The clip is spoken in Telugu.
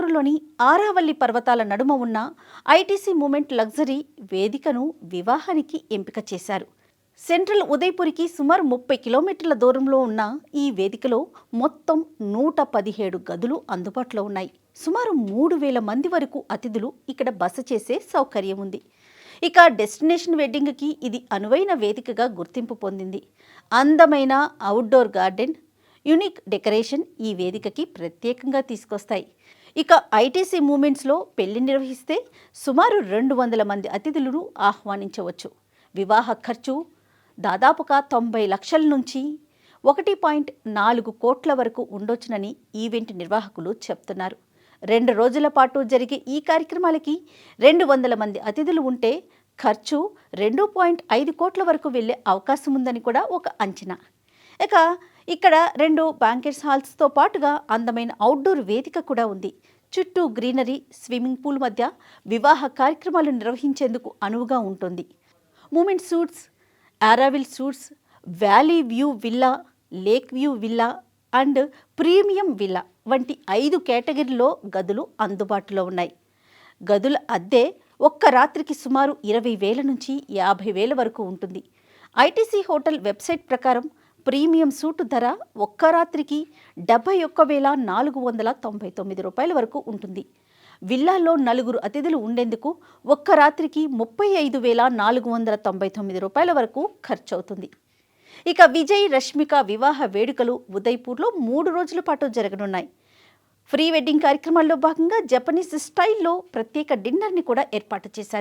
ఉదయపూర్లోని ఆరావల్లి పర్వతాల నడుమ ఉన్న ఐటీసీ మూమెంట్ లగ్జరీ వేదికను వివాహానికి ఎంపిక చేశారు. సెంట్రల్ ఉదయపూర్కి సుమారు 30 కిలోమీటర్ల దూరంలో ఉన్న ఈ వేదికలో మొత్తం 117 గదులు అందుబాటులో ఉన్నాయి. సుమారు 3000 మంది వరకు అతిథులు ఇక్కడ బస చేసే సౌకర్యం ఉంది. ఇక డెస్టినేషన్ వెడ్డింగ్కి ఇది అనువైన వేదికగా గుర్తింపు పొందింది. అందమైన అవుట్డోర్ గార్డెన్, యూనిక్ డెకరేషన్ ఈ వేదికకి ప్రత్యేకంగా తీసుకొస్తాయి. ఇక ఐటీసీ మూమెంట్స్లో పెళ్లి నిర్వహిస్తే సుమారు 200 మంది అతిథులను ఆహ్వానించవచ్చు. వివాహ ఖర్చు దాదాపుగా 90 లక్షల నుంచి 1.4 కోట్ల వరకు ఉండొచ్చునని ఈవెంట్ నిర్వాహకులు చెప్తున్నారు. 2 రోజుల పాటు జరిగే ఈ కార్యక్రమాలకి 200 మంది అతిథులు ఉంటే ఖర్చు 2.5 కోట్ల వరకు వెళ్లే అవకాశం ఉందని కూడా ఒక అంచనా. ఇక ఇక్కడ 2 బ్యాంకెట్స్ హాల్స్తో పాటుగా అందమైన అవుట్డోర్ వేదిక కూడా ఉంది. చుట్టూ గ్రీనరీ, స్విమ్మింగ్ పూల్ మధ్య వివాహ కార్యక్రమాలు నిర్వహించేందుకు అనువుగా ఉంటుంది. Moment suites, Auroville suites, valley view villa, lake view villa and premium villa వంటి 5 కేటగిరీలో గదులు అందుబాటులో ఉన్నాయి. గదుల అద్దె ఒక్క రాత్రికి సుమారు 20,000 నుంచి 50,000 వరకు ఉంటుంది. ఐటీసీ హోటల్ వెబ్సైట్ ప్రకారం ప్రీమియం సూటు ధర ఒక్క రాత్రికి 71,499 రూపాయల వరకు ఉంటుంది. విల్లాలో 4 అతిథులు ఉండేందుకు ఒక్క రాత్రికి 35,499 రూపాయల వరకు ఖర్చు అవుతుంది. ఇక విజయ్, రష్మిక వివాహ వేడుకలు ఉదయ్పూర్లో 3 రోజుల పాటు జరగనున్నాయి. ప్రీ వెడ్డింగ్ కార్యక్రమాల్లో భాగంగా జపనీస్ స్టైల్లో ప్రత్యేక డిన్నర్ని కూడా ఏర్పాటు చేశారు.